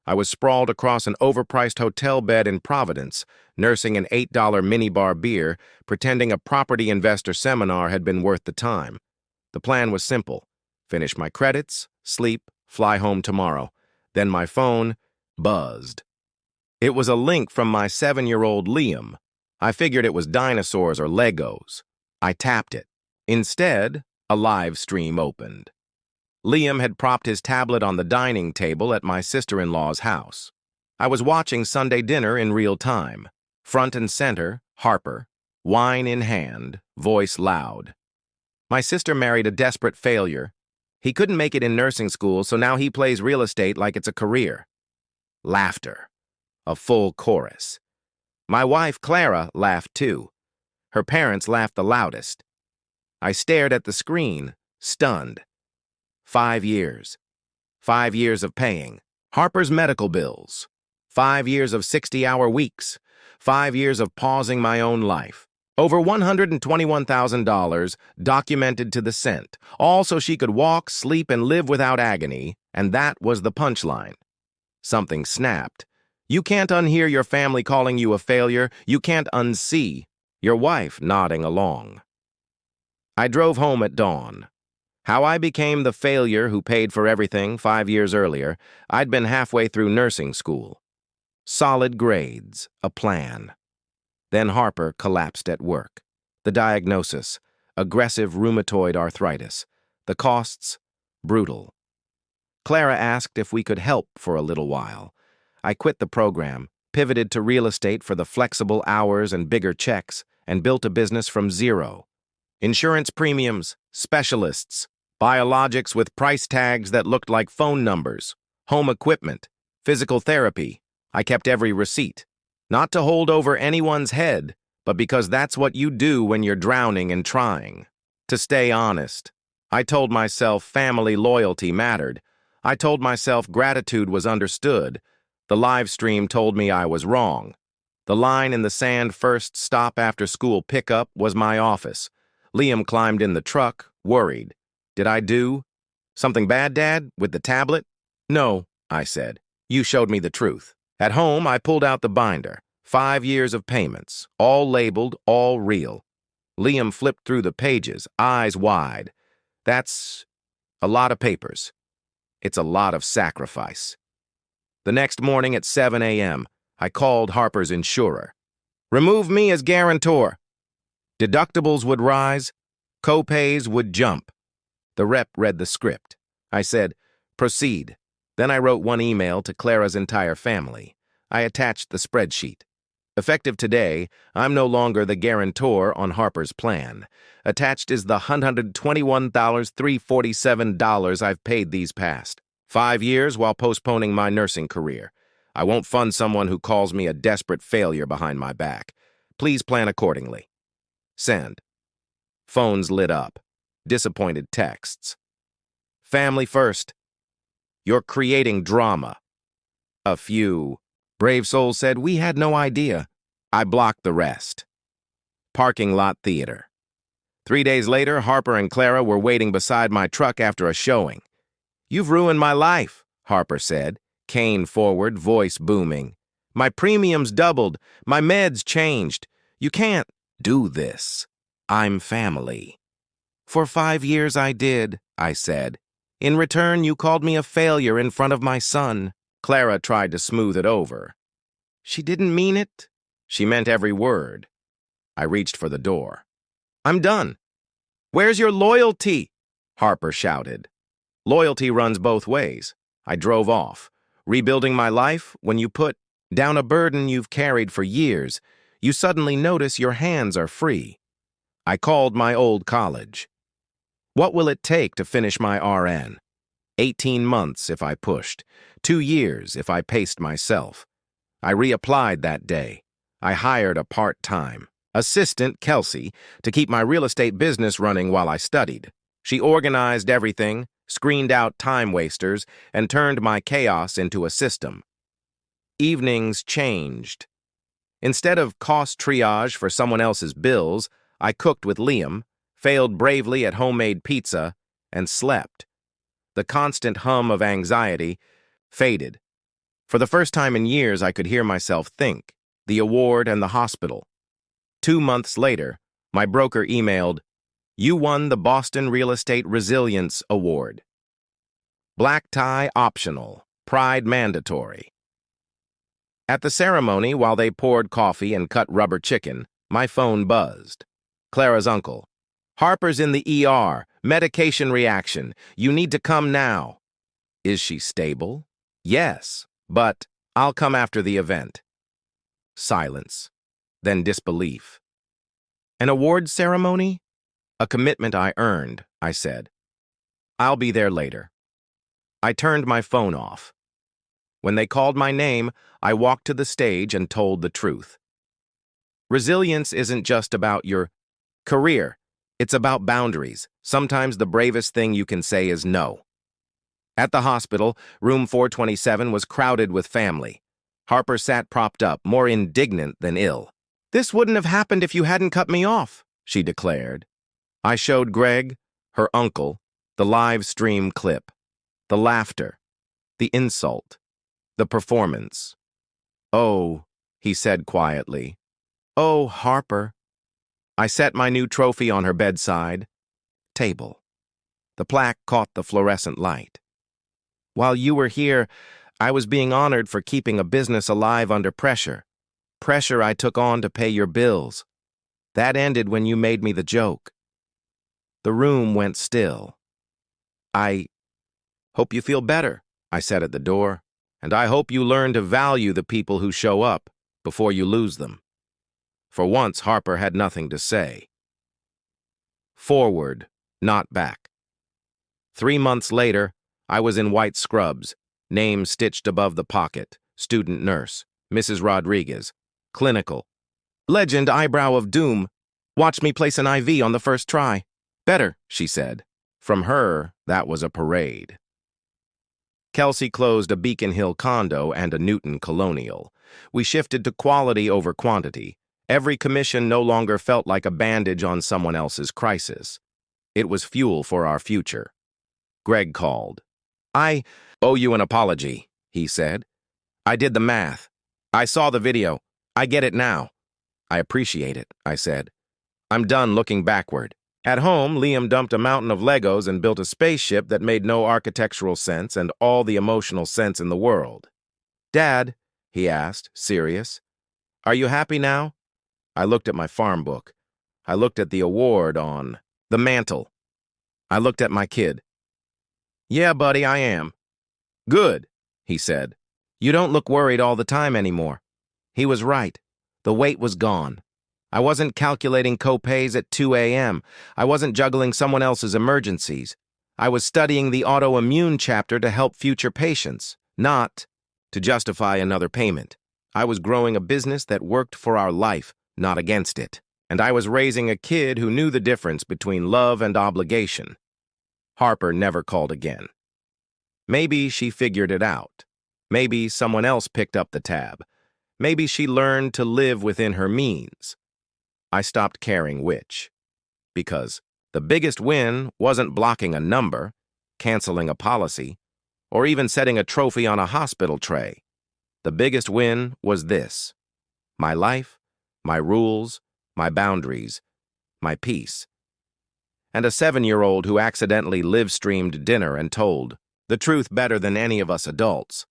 I was sprawled across an overpriced hotel bed in Providence, nursing an $8 minibar beer, pretending a property investor seminar had been worth the time. The plan was simple: finish my credits, sleep, fly home tomorrow. Then my phone buzzed. It was a link from my 7-year-old Liam. I figured it was dinosaurs or Legos. I tapped it. Instead, a live stream opened. Liam had propped his tablet on the dining table at my sister-in-law's house. I was watching Sunday dinner in real time. Front and center, Harper, wine in hand, voice loud. My sister married a desperate failure. He couldn't make it in nursing school, so now he plays real estate like it's a career. Laughter. A full chorus. My wife, Clara, laughed too. Her parents laughed the loudest. I stared at the screen, stunned. 5 years. 5 years of paying. Harper's medical bills. 5 years of 60-hour weeks. 5 years of pausing my own life. Over $121,000 documented to the cent, all so she could walk, sleep, and live without agony, and that was the punchline. Something snapped. You can't unhear your family calling you a failure. You can't unsee your wife nodding along. I drove home at dawn. How I became the failure who paid for everything 5 years earlier, I'd been halfway through nursing school. Solid grades, a plan. Then Harper collapsed at work. The diagnosis, aggressive rheumatoid arthritis. The costs, brutal. Clara asked if we could help for a little while. I quit the program, pivoted to real estate for the flexible hours and bigger checks, and built a business from zero. Insurance premiums, specialists, biologics with price tags that looked like phone numbers, home equipment, physical therapy. I kept every receipt. Not to hold over anyone's head, but because that's what you do when you're drowning and trying. To stay honest. I told myself family loyalty mattered. I told myself gratitude was understood. The live stream told me I was wrong. The line in the sand first stop after school pickup was my office. Liam climbed in the truck, worried. Did I do something bad, Dad, with the tablet? No, I said. You showed me the truth. At home, I pulled out the binder. 5 years of payments, all labeled, all real. Liam flipped through the pages, eyes wide. That's a lot of papers. It's a lot of sacrifice. The next morning at 7 a.m., I called Harper's insurer. Remove me as guarantor. Deductibles would rise. Co-pays would jump. The rep read the script. I said, proceed. Then I wrote one email to Clara's entire family. I attached the spreadsheet. Effective today, I'm no longer the guarantor on Harper's plan. Attached is the $121,347 I've paid these past 5 years while postponing my nursing career. I won't fund someone who calls me a desperate failure behind my back. Please plan accordingly. Send. Phones lit up. Disappointed texts. Family first. You're creating drama. A few brave souls said we had no idea. I blocked the rest. Parking lot theater. 3 days later, Harper and Clara were waiting beside my truck after a showing. You've ruined my life, Harper said, cane forward, voice booming. My premiums doubled. My meds changed. You can't do this. I'm family. For 5 years I did, I said. In return, you called me a failure in front of my son. Clara tried to smooth it over. She didn't mean it. She meant every word. I reached for the door. I'm done. Where's your loyalty? Harper shouted. Loyalty runs both ways. I drove off. Rebuilding my life, when you put down a burden you've carried for years, you suddenly notice your hands are free. I called my old college. What will it take to finish my RN? 18 months if I pushed. 2 years if I paced myself. I reapplied that day. I hired a part-time assistant, Kelsey, to keep my real estate business running while I studied. She organized everything, screened out time wasters, and turned my chaos into a system. Evenings changed. Instead of cost triage for someone else's bills, I cooked with Liam, failed bravely at homemade pizza, and slept. The constant hum of anxiety faded. For the first time in years, I could hear myself think. The award and the hospital. 2 months later, my broker emailed, "You won the Boston Real Estate Resilience Award. Black tie optional, pride mandatory." At the ceremony, while they poured coffee and cut rubber chicken, my phone buzzed. Clara's uncle. "Harper's in the ER. Medication reaction. You need to come now." "Is she stable?" "Yes, but I'll come after the event." Silence. Then disbelief. "An award ceremony?" "A commitment I earned," I said. "I'll be there later." I turned my phone off. When they called my name, I walked to the stage and told the truth. Resilience isn't just about your career. It's about boundaries. Sometimes the bravest thing you can say is no. At the hospital, room 427 was crowded with family. Harper sat propped up, more indignant than ill. "This wouldn't have happened if you hadn't cut me off," she declared. I showed Greg, her uncle, the live stream clip, the laughter, the insult, the performance. "Oh," he said quietly. "Oh, Harper." I set my new trophy on her bedside table. The plaque caught the fluorescent light. "While you were here, I was being honored for keeping a business alive under pressure. Pressure I took on to pay your bills. That ended when you made me the joke." The room went still. "I hope you feel better," I said at the door, "and I hope you learn to value the people who show up before you lose them." For once, Harper had nothing to say. Forward, not back. 3 months later, I was in white scrubs, name stitched above the pocket, student nurse, Mrs. Rodriguez, clinical. "Legend eyebrow of doom. Watch me place an IV on the first try." "Better," she said. From her, that was a parade. Kelsey closed a Beacon Hill condo and a Newton colonial. We shifted to quality over quantity. Every commission no longer felt like a bandage on someone else's crisis. It was fuel for our future. Greg called. "I owe you an apology," he said. "I did the math. I saw the video. I get it now." "I appreciate it," I said. "I'm done looking backward." At home, Liam dumped a mountain of Legos and built a spaceship that made no architectural sense and all the emotional sense in the world. "Dad," he asked, serious, "are you happy now?" I looked at my farm book. I looked at the award on the mantle. I looked at my kid. "Yeah, buddy, I am." "Good," he said. "You don't look worried all the time anymore." He was right. The weight was gone. I wasn't calculating co-pays at 2 a.m. I wasn't juggling someone else's emergencies. I was studying the autoimmune chapter to help future patients, not to justify another payment. I was growing a business that worked for our life, not against it. And I was raising a kid who knew the difference between love and obligation. Harper never called again. Maybe she figured it out. Maybe someone else picked up the tab. Maybe she learned to live within her means. I stopped caring which. Because the biggest win wasn't blocking a number, canceling a policy, or even setting a trophy on a hospital tray. The biggest win was this: my life, my rules, my boundaries, my peace. And a 7-year-old who accidentally live-streamed dinner and told the truth better than any of us adults.